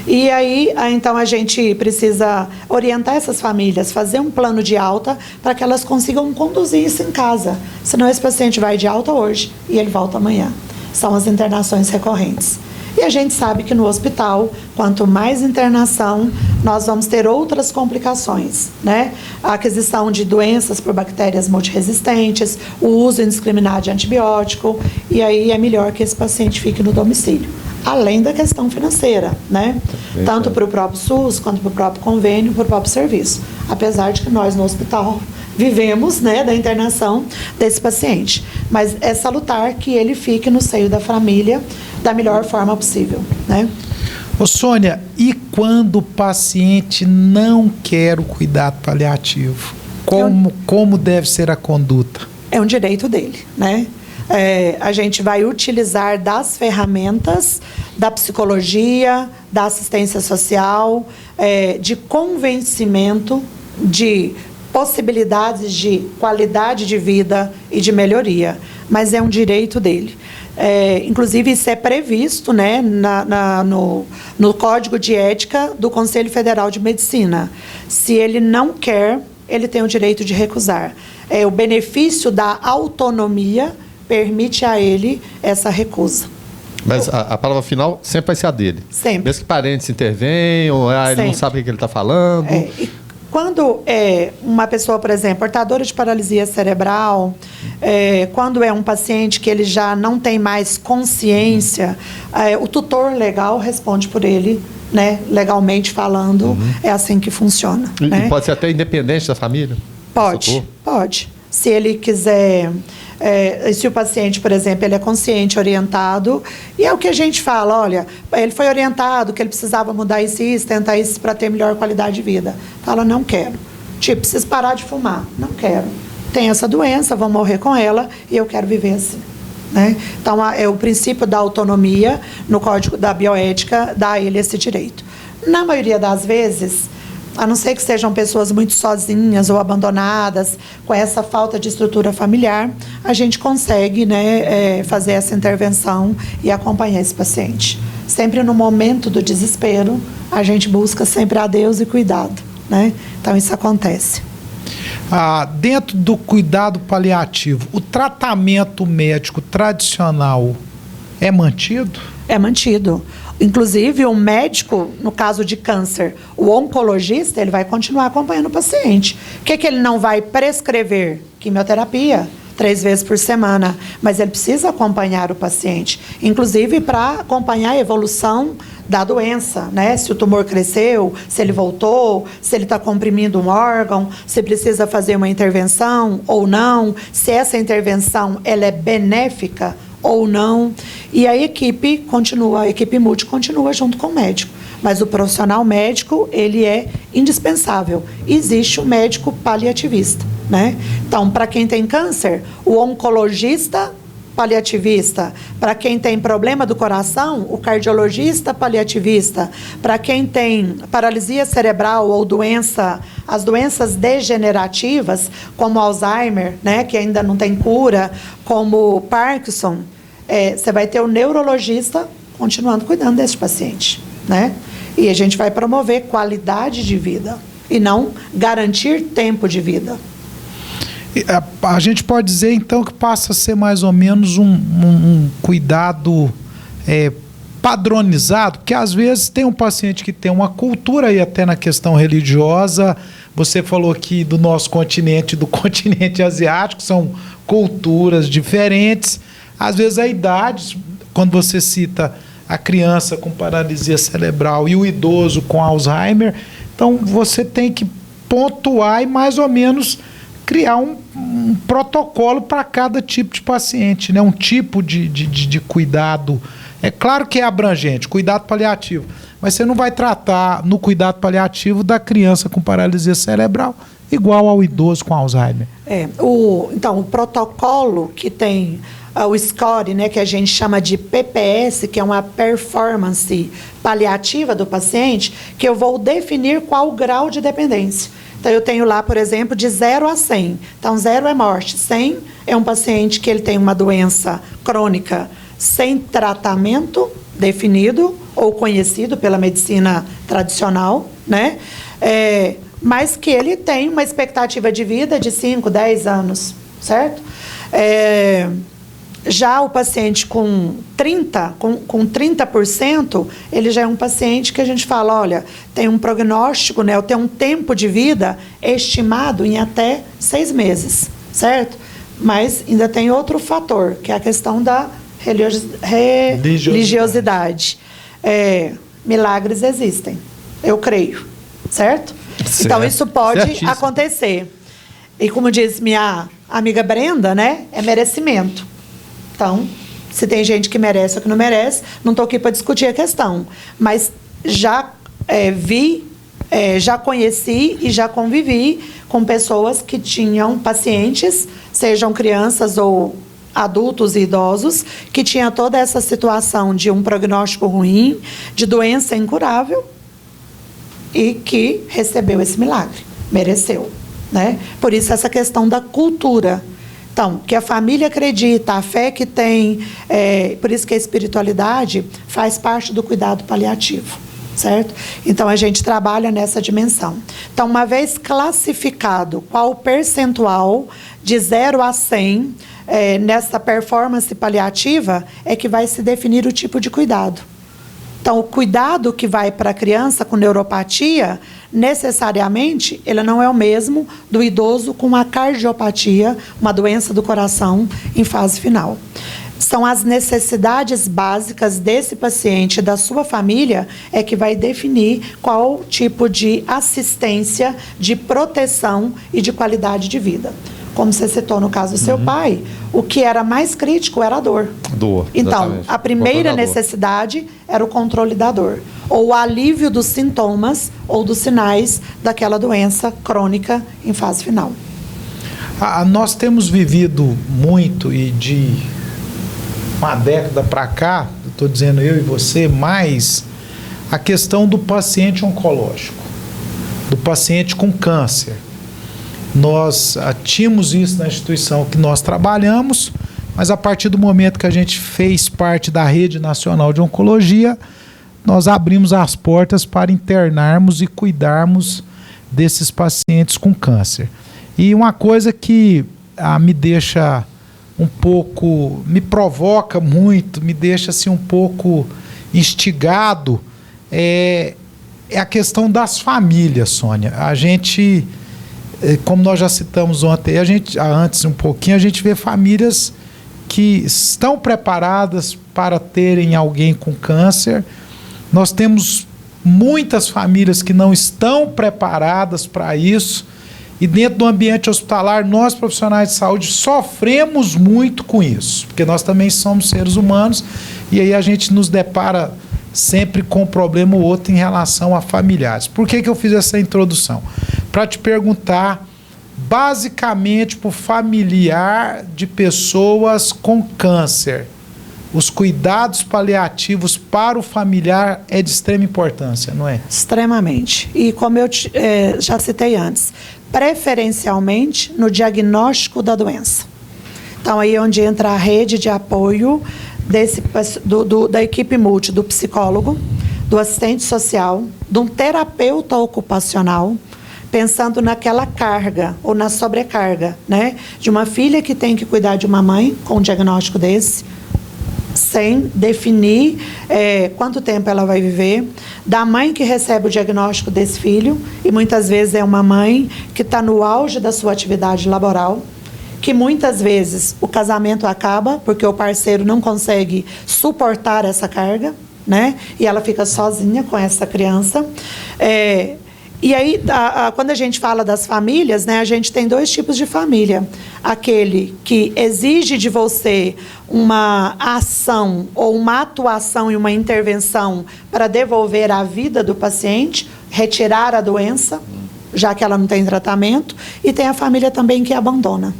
S4: E aí, então, a gente precisa orientar essas famílias, fazer um plano de alta para que elas consigam conduzir isso em casa. Senão esse paciente vai de alta hoje e ele volta amanhã. São as internações recorrentes. E a gente sabe que no hospital, quanto mais internação, nós vamos ter outras complicações, né? A aquisição de doenças por bactérias multiresistentes, o uso indiscriminado de antibiótico, e aí é melhor que esse paciente fique no domicílio. Além da questão financeira, né? Tanto para o próprio SUS, quanto para o próprio convênio, para o próprio serviço. Apesar de que nós no hospital vivemos, né, da internação desse paciente. Mas é salutar que ele fique no seio da família da melhor forma possível, né?
S2: Ô Sônia, e quando o paciente não quer o cuidado paliativo? Como deve ser a conduta?
S4: É um direito dele, né? A gente vai utilizar das ferramentas da psicologia, da assistência social, de convencimento, de possibilidades de qualidade de vida e de melhoria, mas é um direito dele. Inclusive, isso é previsto, né, no Código de Ética do Conselho Federal de Medicina. Se ele não quer, ele tem o direito de recusar. O benefício da autonomia permite a ele essa recusa.
S3: Mas a palavra final sempre vai ser a dele.
S4: Sempre.
S3: Mesmo que parentes intervenham, ou ele não sabe o que ele está falando.
S4: Quando é uma pessoa, por exemplo, portadora de paralisia cerebral, quando é um paciente que ele já não tem mais consciência, o tutor legal responde por ele, né, legalmente falando, é assim que funciona. Né?
S3: E pode ser até independente da família?
S4: Pode. Se ele quiser... se o paciente, por exemplo, ele é consciente, orientado, e é o que a gente fala, olha, ele foi orientado que ele precisava mudar isso, tentar isso para ter melhor qualidade de vida. Fala, não quero. Tipo, preciso parar de fumar. Não quero. Tem essa doença, vou morrer com ela e eu quero viver assim. Né? Então, o princípio da autonomia no Código da Bioética dá a ele esse direito. Na maioria das vezes, a não ser que sejam pessoas muito sozinhas ou abandonadas, com essa falta de estrutura familiar, a gente consegue, né, fazer essa intervenção e acompanhar esse paciente. Sempre no momento do desespero, a gente busca sempre a Deus e cuidado, né? Então, isso acontece.
S2: Dentro do cuidado paliativo, o tratamento médico tradicional é mantido?
S4: É mantido. Inclusive, o médico, no caso de câncer, o oncologista, ele vai continuar acompanhando o paciente. O que ele não vai prescrever? Quimioterapia, 3 vezes por semana. Mas ele precisa acompanhar o paciente. Inclusive, para acompanhar a evolução da doença, né? Se o tumor cresceu, se ele voltou, se ele está comprimindo um órgão, se precisa fazer uma intervenção ou não, se essa intervenção ela é benéfica ou não, e a equipe multi continua junto com o médico. Mas o profissional médico, ele é indispensável. Existe o médico paliativista, né? Então, para quem tem câncer, o oncologista paliativista. Para quem tem problema do coração, o cardiologista paliativista. Para quem tem paralisia cerebral ou as doenças degenerativas, como Alzheimer, né, que ainda não tem cura, como Parkinson, você vai ter o neurologista continuando cuidando desse paciente, né? E a gente vai promover qualidade de vida e não garantir tempo de vida.
S2: A gente pode dizer, então, que passa a ser mais ou menos um cuidado padronizado, porque às vezes tem um paciente que tem uma cultura, e até na questão religiosa, Você falou aqui do nosso continente, do continente asiático, são culturas diferentes. Às vezes a idade, quando você cita a criança com paralisia cerebral e o idoso com Alzheimer, então você tem que pontuar e mais ou menos criar um protocolo para cada tipo de paciente, né? Um tipo de cuidado. É claro que é abrangente, cuidado paliativo, mas você não vai tratar no cuidado paliativo da criança com paralisia cerebral igual ao idoso com Alzheimer.
S4: Então, o protocolo que tem o score, né, que a gente chama de PPS, que é uma performance paliativa do paciente, que eu vou definir qual o grau de dependência. Então, eu tenho lá, por exemplo, de 0 a 100. Então, 0 é morte, 100 é um paciente que ele tem uma doença crônica sem tratamento definido ou conhecido pela medicina tradicional, né? Mas que ele tem uma expectativa de vida de 5, 10 anos, certo? Já o paciente com 30%, ele já é um paciente que a gente fala, olha, tem um prognóstico, né, tem um tempo de vida estimado em até 6 meses, certo? Mas ainda tem outro fator, que é a questão da religiosidade. Milagres existem, eu creio, certo? Então, isso pode acontecer. E como diz minha amiga Brenda, né, é merecimento. Então, se tem gente que merece ou que não merece, não estou aqui para discutir a questão. Mas já já conheci e já convivi com pessoas que tinham pacientes, sejam crianças ou adultos e idosos, que tinha toda essa situação de um prognóstico ruim, de doença incurável, e que recebeu esse milagre, mereceu, né? Por isso essa questão da cultura. Então, que a família acredita, a fé que tem, por isso que a espiritualidade faz parte do cuidado paliativo, certo? Então, a gente trabalha nessa dimensão. Então, uma vez classificado qual o percentual de 0 a 100 nessa performance paliativa, é que vai se definir o tipo de cuidado. Então, o cuidado que vai para a criança com neuropatia, necessariamente, ele não é o mesmo do idoso com uma cardiopatia, uma doença do coração em fase final. São as necessidades básicas desse paciente e da sua família é que vai definir qual tipo de assistência, de proteção e de qualidade de vida. Como você citou no caso do seu pai, o que era mais crítico era a dor. Então, exatamente. A primeira necessidade era o controle da dor, ou o alívio dos sintomas ou dos sinais daquela doença crônica em fase final.
S2: Nós temos vivido muito, e de uma década para cá, estou dizendo eu e você, mais a questão do paciente oncológico, do paciente com câncer. Nós tínhamos isso na instituição que nós trabalhamos, mas a partir do momento que a gente fez parte da Rede Nacional de Oncologia, nós abrimos as portas para internarmos e cuidarmos desses pacientes com câncer. E uma coisa que me deixa um pouco, me provoca muito, me deixa assim um pouco instigado, é a questão das famílias, Sônia. A gente, como nós já citamos ontem, antes um pouquinho, a gente vê famílias que estão preparadas para terem alguém com câncer. Nós temos muitas famílias que não estão preparadas para isso. E dentro do ambiente hospitalar, nós profissionais de saúde sofremos muito com isso, porque nós também somos seres humanos e aí a gente nos depara sempre com um problema ou outro em relação a familiares. Por que eu fiz essa introdução? Para te perguntar, basicamente, para o familiar de pessoas com câncer, os cuidados paliativos para o familiar é de extrema importância, não é?
S4: Extremamente. E como eu já citei antes, preferencialmente no diagnóstico da doença. Então, aí é onde entra a rede de apoio da equipe multi, do psicólogo, do assistente social, de um terapeuta ocupacional, pensando naquela carga ou na sobrecarga, né? De uma filha que tem que cuidar de uma mãe com um diagnóstico desse, sem definir quanto tempo ela vai viver, da mãe que recebe o diagnóstico desse filho, e muitas vezes é uma mãe que está no auge da sua atividade laboral, que muitas vezes o casamento acaba porque o parceiro não consegue suportar essa carga, né? E ela fica sozinha com essa criança. E aí, quando a gente fala das famílias, né, a gente tem dois tipos de família. Aquele que exige de você uma ação ou uma atuação e uma intervenção para devolver a vida do paciente, retirar a doença, já que ela não tem tratamento. E tem a família também que abandona,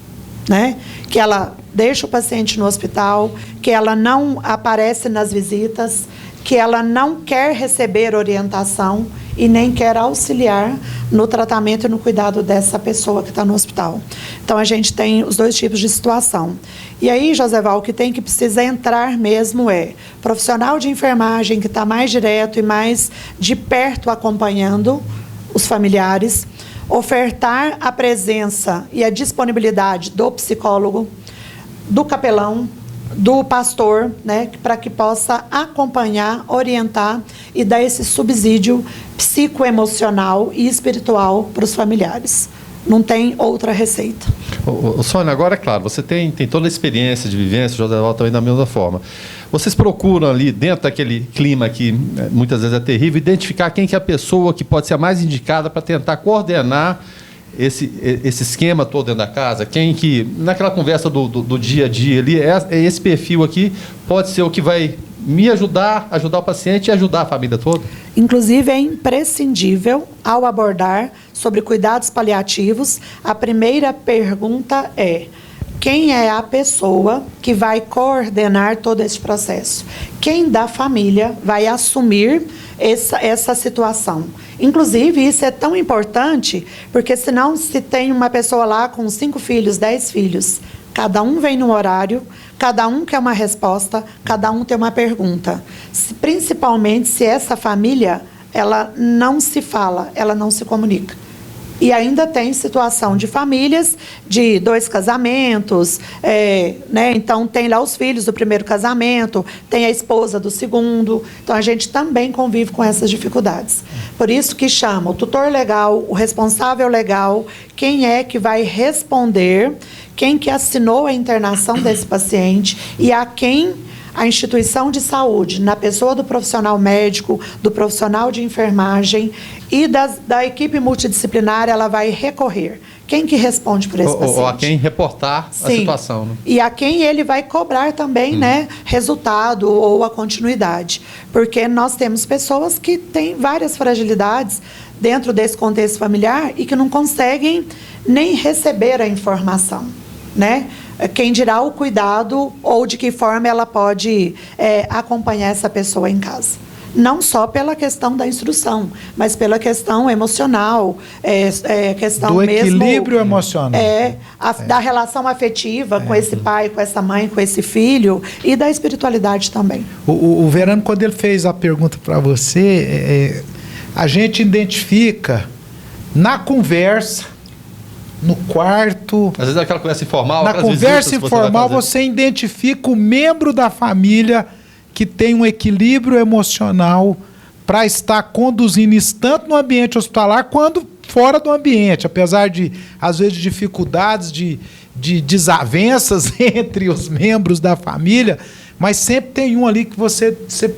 S4: né? Que ela deixa o paciente no hospital, que ela não aparece nas visitas, que ela não quer receber orientação e nem quer auxiliar no tratamento e no cuidado dessa pessoa que está no hospital. Então, a gente tem os dois tipos de situação. E aí, Joseval, o que tem que precisa entrar mesmo é profissional de enfermagem que está mais direto e mais de perto acompanhando os familiares, ofertar a presença e a disponibilidade do psicólogo, do capelão, do pastor, né, para que possa acompanhar, orientar e dar esse subsídio psicoemocional e espiritual para os familiares. Não tem outra receita.
S3: Sônia, agora é claro, você tem toda a experiência de vivência, o Joseval também da mesma forma. Vocês procuram ali, dentro daquele clima que muitas vezes é terrível, identificar quem que é a pessoa que pode ser a mais indicada para tentar coordenar esse esquema todo dentro da casa, quem que, naquela conversa do dia a dia ali, esse perfil aqui pode ser o que vai me ajudar o paciente e ajudar a família toda?
S4: Inclusive, é imprescindível, ao abordar sobre cuidados paliativos, a primeira pergunta é: quem é a pessoa que vai coordenar todo esse processo? Quem da família vai assumir essa situação? Inclusive, isso é tão importante, porque senão se tem uma pessoa lá com 5 filhos, 10 filhos, cada um vem num horário, cada um quer uma resposta, cada um tem uma pergunta. Principalmente se essa família, ela não se fala, ela não se comunica. E ainda tem situação de famílias de 2 casamentos, né? Então tem lá os filhos do primeiro casamento, tem a esposa do segundo. Então a gente também convive com essas dificuldades. Por isso que chama o tutor legal, o responsável legal, quem é que vai responder, quem que assinou a internação desse paciente e a quem a instituição de saúde, na pessoa do profissional médico, do profissional de enfermagem e da equipe multidisciplinar, ela vai recorrer. Quem que responde por esse paciente?
S3: Ou a quem reportar a situação. Né?
S4: E a quem ele vai cobrar também, né, resultado ou a continuidade. Porque nós temos pessoas que têm várias fragilidades dentro desse contexto familiar e que não conseguem nem receber a informação, né? Quem dirá o cuidado ou de que forma ela pode acompanhar essa pessoa em casa. Não só pela questão da instrução, mas pela questão emocional, questão
S2: do
S4: mesmo...
S2: Do equilíbrio emocional.
S4: Da relação afetiva com esse pai, com essa mãe, com esse filho, e da espiritualidade também.
S2: O Verano, quando ele fez a pergunta para você, a gente identifica na conversa, no quarto...
S3: Às vezes é aquela conversa informal.
S2: Na conversa informal, você identifica o membro da família que tem um equilíbrio emocional para estar conduzindo isso tanto no ambiente hospitalar quanto fora do ambiente, apesar de, às vezes, dificuldades, de desavenças entre os membros da família, mas sempre tem um ali que você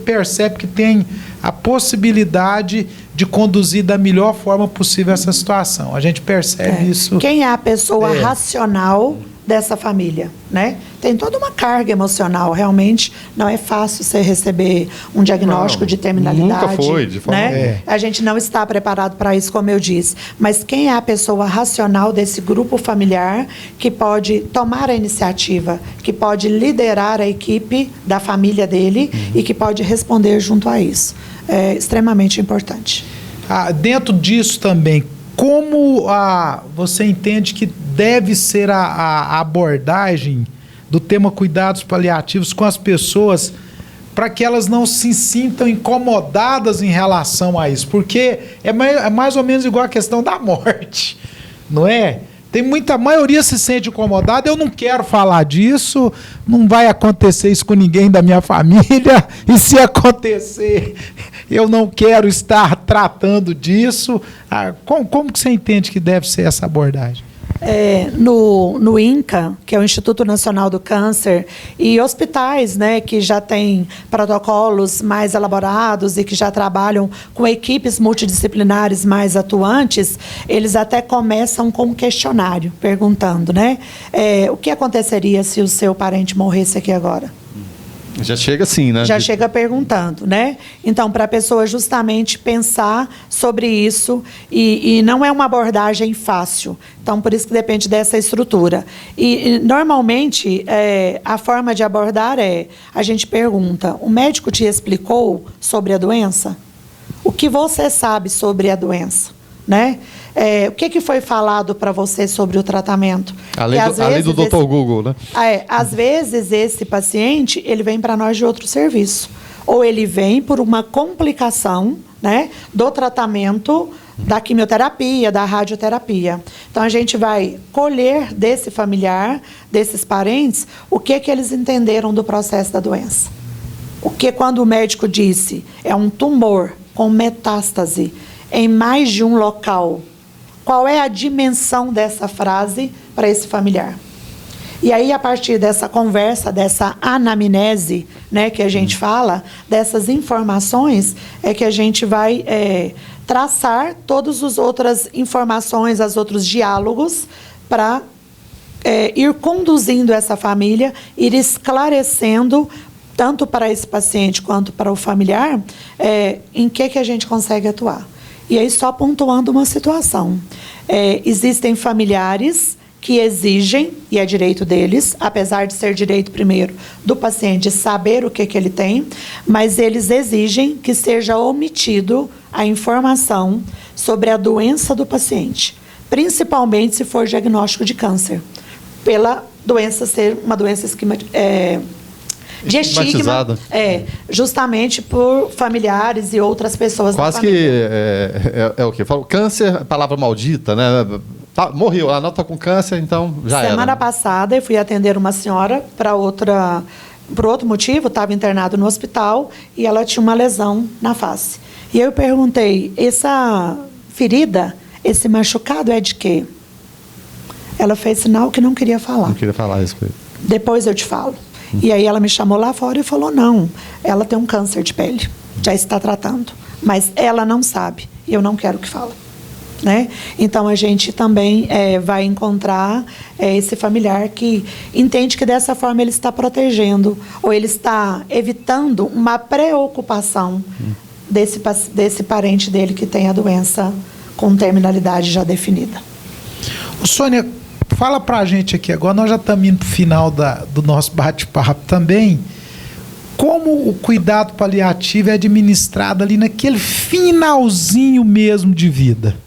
S2: percebe que tem a possibilidade de conduzir da melhor forma possível essa situação. A gente percebe isso.
S4: Quem é a pessoa racional dessa família, né? Tem toda uma carga emocional, realmente não é fácil você receber um diagnóstico de terminalidade.
S3: Nunca foi, de forma
S4: né? A gente não está preparado para isso, como eu disse. Mas quem é a pessoa racional desse grupo familiar que pode tomar a iniciativa, que pode liderar a equipe da família dele e que pode responder junto a isso? É extremamente importante.
S2: Dentro disso também, como você entende que deve ser a abordagem do tema cuidados paliativos com as pessoas para que elas não se sintam incomodadas em relação a isso? Porque é mais ou menos igual a questão da morte, não é? A maioria se sente incomodada, eu não quero falar disso, não vai acontecer isso com ninguém da minha família, e se acontecer, eu não quero estar tratando disso. Como que você entende que deve ser essa abordagem?
S4: No INCA, que é o Instituto Nacional do Câncer, e hospitais, né, que já têm protocolos mais elaborados e que já trabalham com equipes multidisciplinares mais atuantes, eles até começam com um questionário, perguntando, né, o que aconteceria se o seu parente morresse aqui agora?
S3: Já chega assim, né?
S4: Já chega perguntando, né? Então, para a pessoa justamente pensar sobre isso, e não é uma abordagem fácil. Então, por isso que depende dessa estrutura. E normalmente, a forma de abordar a gente pergunta, o médico te explicou sobre a doença? O que você sabe sobre a doença? Né? O que foi falado para você sobre o tratamento?
S3: Além do Dr. Google, né?
S4: Às vezes, esse paciente, ele vem para nós de outro serviço. Ou ele vem por uma complicação, né, do tratamento da quimioterapia, da radioterapia. Então, a gente vai colher desse familiar, desses parentes, o que eles entenderam do processo da doença. O que, quando o médico disse, é um tumor com metástase em mais de um local, qual é a dimensão dessa frase para esse familiar? E aí, a partir dessa conversa, dessa anamnese, né, que a gente fala, dessas informações, é que a gente vai traçar todas as outras informações, os outros diálogos, para ir conduzindo essa família, ir esclarecendo, tanto para esse paciente quanto para o familiar, em que a gente consegue atuar. E aí, só pontuando uma situação. Existem familiares que exigem, e é direito deles, apesar de ser direito primeiro do paciente saber o que ele tem, mas eles exigem que seja omitido a informação sobre a doença do paciente, principalmente se for diagnóstico de câncer, pela doença ser uma doença de estigma, justamente por familiares e outras pessoas da família.
S3: Quase que é o quê? Falo, câncer, palavra maldita, né? Morreu, ela não está com câncer, então já era.
S4: Semana passada eu fui atender uma senhora por outro motivo, estava internada no hospital e ela tinha uma lesão na face. E eu perguntei, essa ferida, esse machucado é de quê? Ela fez sinal que não queria falar.
S3: Não queria falar isso.
S4: Depois eu te falo. E aí ela me chamou lá fora e falou, não, ela tem um câncer de pele, já está tratando, mas ela não sabe, e eu não quero que fale. Né? Então, a gente também vai encontrar esse familiar que entende que dessa forma ele está protegendo, ou ele está evitando uma preocupação desse parente dele que tem a doença com terminalidade já definida.
S2: Sônia, fala pra gente aqui agora, nós já estamos indo para o final do nosso bate-papo também, como o cuidado paliativo é administrado ali naquele finalzinho mesmo de vida.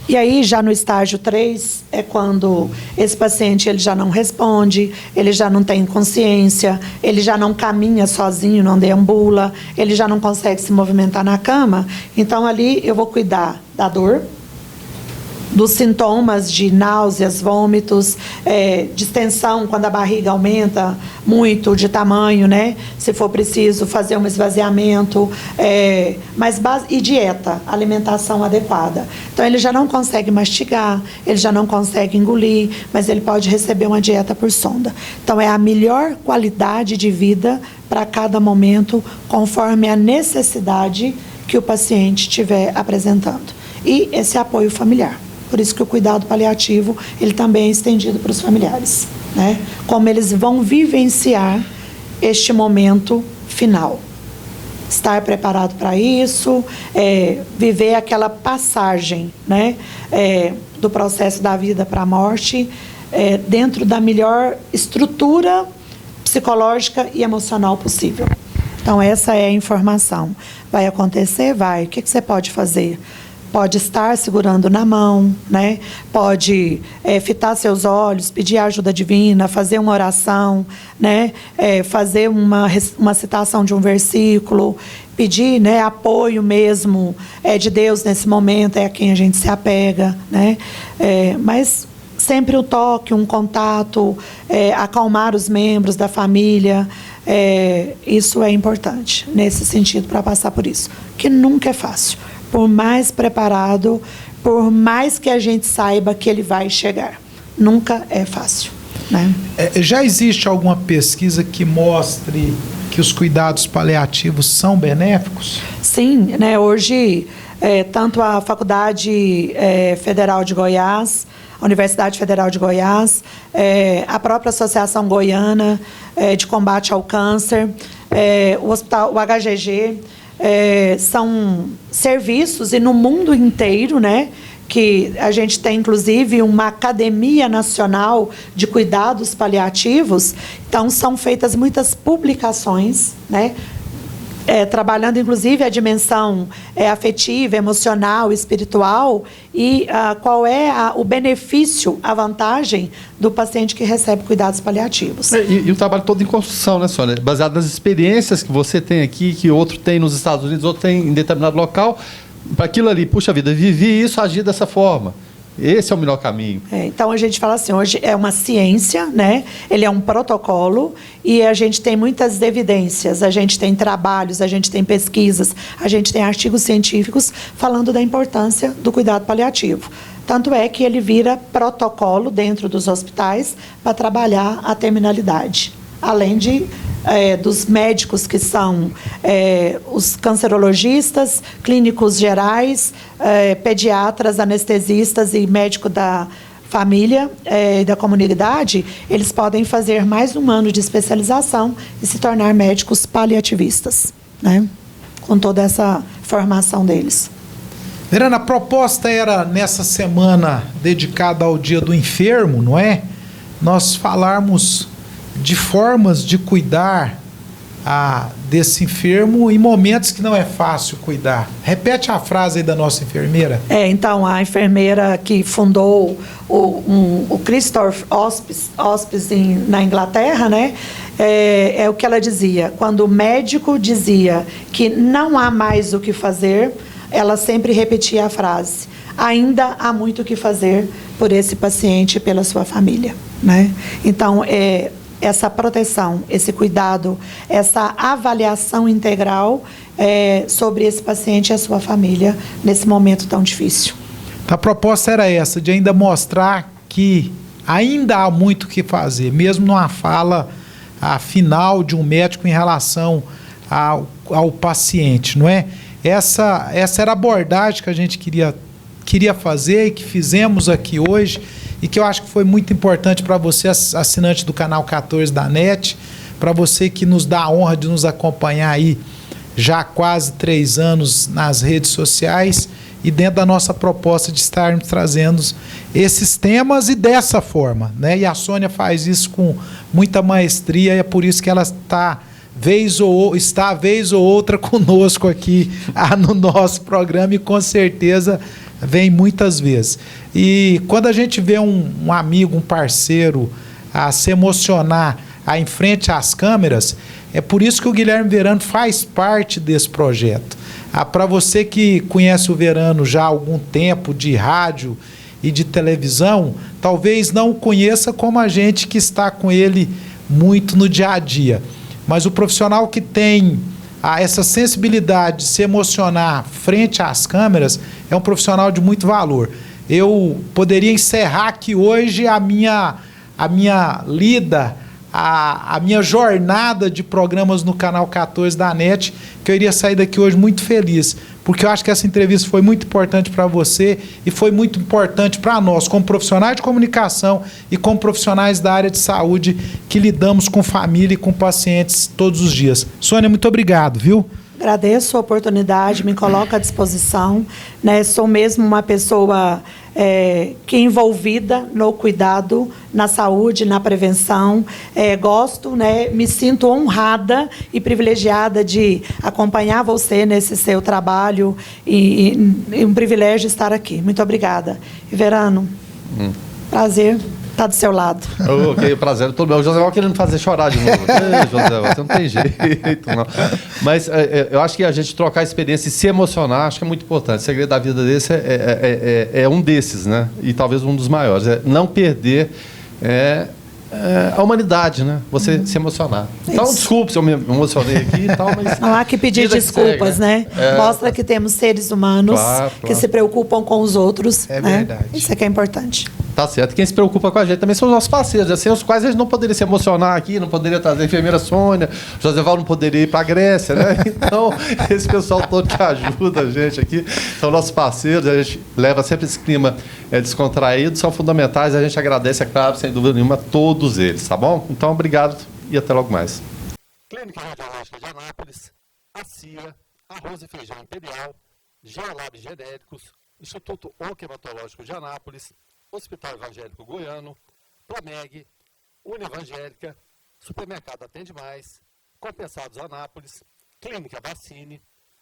S4: E aí, já no estágio 3, é quando esse paciente ele já não responde, ele já não tem consciência, ele já não caminha sozinho, não deambula, ele já não consegue se movimentar na cama. Então, ali eu vou cuidar da dor, dos sintomas de náuseas, vômitos, distensão quando a barriga aumenta muito de tamanho, né? Se for preciso fazer um esvaziamento, e dieta, alimentação adequada. Então, ele já não consegue mastigar, ele já não consegue engolir, mas ele pode receber uma dieta por sonda. Então, é a melhor qualidade de vida para cada momento, conforme a necessidade que o paciente estiver apresentando. E esse apoio familiar. Por isso que o cuidado paliativo, ele também é estendido para os familiares, né? Como eles vão vivenciar este momento final. Estar preparado para isso, viver aquela passagem, né, do processo da vida para a morte, dentro da melhor estrutura psicológica e emocional possível. Então, essa é a informação. Vai acontecer? Vai. O que você pode fazer? Pode estar segurando na mão, né? Pode fitar seus olhos, pedir ajuda divina, fazer uma oração, né? Fazer uma citação de um versículo, pedir, né, apoio mesmo de Deus nesse momento, é a quem a gente se apega, né? Mas sempre o toque, um contato, acalmar os membros da família, isso é importante nesse sentido para passar por isso, que nunca é fácil, por mais preparado, por mais que a gente saiba que ele vai chegar, nunca é fácil, né?
S2: Já existe alguma pesquisa que mostre que os cuidados paliativos são benéficos?
S4: Sim, né? Hoje, tanto a Faculdade Federal de Goiás, a Universidade Federal de Goiás, a própria Associação Goiana de Combate ao Câncer, o Hospital, o HGG, são serviços, e no mundo inteiro, né, que a gente tem, inclusive, uma Academia Nacional de Cuidados Paliativos, então são feitas muitas publicações, né, trabalhando, inclusive, a dimensão afetiva, emocional, espiritual, e qual é o benefício, a vantagem do paciente que recebe cuidados paliativos.
S3: E o trabalho todo em construção, né, Sônia? Baseado nas experiências que você tem aqui, que outro tem nos Estados Unidos, outro tem em determinado local, para aquilo ali, puxa vida, vivi isso, agir dessa forma. Esse é o melhor caminho.
S4: Então, a gente fala assim, hoje é uma ciência, né? Ele é um protocolo e a gente tem muitas evidências, a gente tem trabalhos, a gente tem pesquisas, a gente tem artigos científicos falando da importância do cuidado paliativo. Tanto é que ele vira protocolo dentro dos hospitais para trabalhar a terminalidade. Além dos médicos que são os cancerologistas, clínicos gerais, pediatras, anestesistas e médico da família e da comunidade, eles podem fazer mais um ano de especialização e se tornar médicos paliativistas, né? Com toda essa formação deles.
S2: Verana, a proposta era, nessa semana dedicada ao Dia do Enfermo, não é? Nós falarmos de formas de cuidar desse enfermo em momentos que não é fácil cuidar. Repete a frase aí da nossa enfermeira.
S4: Então, a enfermeira que fundou o Christopher Hospice na Inglaterra, né? É o que ela dizia. Quando o médico dizia que não há mais o que fazer, ela sempre repetia a frase: ainda há muito o que fazer por esse paciente e pela sua família, né? Então, essa proteção, esse cuidado, essa avaliação integral sobre esse paciente e a sua família nesse momento tão difícil.
S2: A proposta era essa, de ainda mostrar que ainda há muito o que fazer, mesmo numa fala final de um médico em relação ao paciente, não é? Essa era a abordagem que a gente queria fazer e que fizemos aqui hoje, e que eu acho que foi muito importante para você, assinante do canal 14 da NET, para você que nos dá a honra de nos acompanhar aí já há quase 3 anos nas redes sociais, e dentro da nossa proposta de estarmos trazendo esses temas e dessa forma, né? E a Sônia faz isso com muita maestria, e é por isso que ela está vez ou outra conosco aqui no nosso programa, e com certeza vem muitas vezes. E quando a gente vê um amigo, um parceiro se emocionar em frente às câmeras, é por isso que o Guilherme Verano faz parte desse projeto. Para você que conhece o Verano já há algum tempo de rádio e de televisão, talvez não o conheça como a gente que está com ele muito no dia a dia. Mas o profissional que tem essa sensibilidade de se emocionar frente às câmeras é um profissional de muito valor. Eu poderia encerrar aqui hoje a minha lida, a minha jornada de programas no canal 14 da NET, que eu iria sair daqui hoje muito feliz, porque eu acho que essa entrevista foi muito importante para você e foi muito importante para nós, como profissionais de comunicação e como profissionais da área de saúde que lidamos com família e com pacientes todos os dias. Sônia, muito obrigado, viu?
S4: Agradeço a oportunidade, me coloco à disposição, né? Sou mesmo uma pessoa que é envolvida no cuidado, na saúde, na prevenção. Gosto, né? Me sinto honrada e privilegiada de acompanhar você nesse seu trabalho e um privilégio estar aqui. Muito obrigada. Verano, prazer. Tá do seu lado.
S3: Ok, prazer. Todo meu. O José Val querendo me fazer chorar de novo. Ei, José Val, você não tem jeito, não. Mas eu acho que a gente trocar experiência e se emocionar, acho que é muito importante. O segredo da vida desse é um desses, né? E talvez um dos maiores. É não perder a humanidade, né? Você se emocionar. Então, desculpe se eu me emocionei aqui e tal, mas...
S4: Não há que pedir desculpas, né? Mostra que temos seres humanos que se preocupam com os outros.
S2: É
S4: né?
S2: verdade.
S4: Isso é que é importante.
S3: Tá certo. Quem se preocupa com a gente também são os nossos parceiros, sem os quais a gente não poderia se emocionar aqui, não poderia trazer a enfermeira Sônia, José Val não poderia ir para a Grécia, né? Então, esse pessoal todo que ajuda a gente aqui são nossos parceiros, a gente leva sempre esse clima descontraído, são fundamentais, a gente agradece, é claro, sem dúvida nenhuma, todos eles, tá bom? Então, obrigado e até logo mais.
S5: Clínica Radiológica de Anápolis, a CIA, Arroz e Feijão Imperial, Geolab Genéricos, Instituto Onquematológico de Anápolis, Hospital Evangélico Goiano, Plameg, Univangélica, Supermercado Atende Mais, Compensados Anápolis, Clínica Vacine,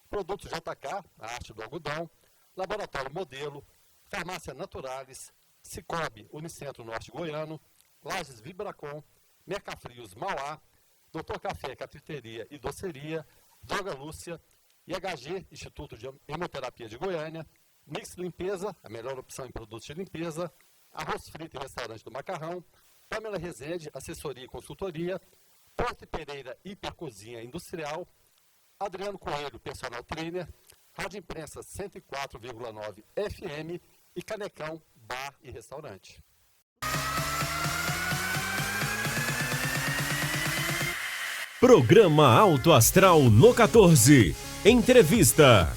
S5: Produtos JK, a arte do algodão, Laboratório Modelo, Farmácia Naturalis, Cicobi, Unicentro Norte Goiano, Lages Vibracom, Mercafrios Mauá, Doutor Café, Cafeteria e Doceria, Droga Lúcia, IHG, Instituto de Hemoterapia de Goiânia, Mix Limpeza, a melhor opção em produtos de limpeza, Arroz Frito e Restaurante do Macarrão, Pamela Rezende, Assessoria e Consultoria, Porto Pereira Hipercozinha Industrial, Adriano Coelho, Personal Trainer, Rádio Imprensa 104,9 FM e Canecão, Bar e Restaurante.
S1: Programa Alto Astral no 14. Entrevista.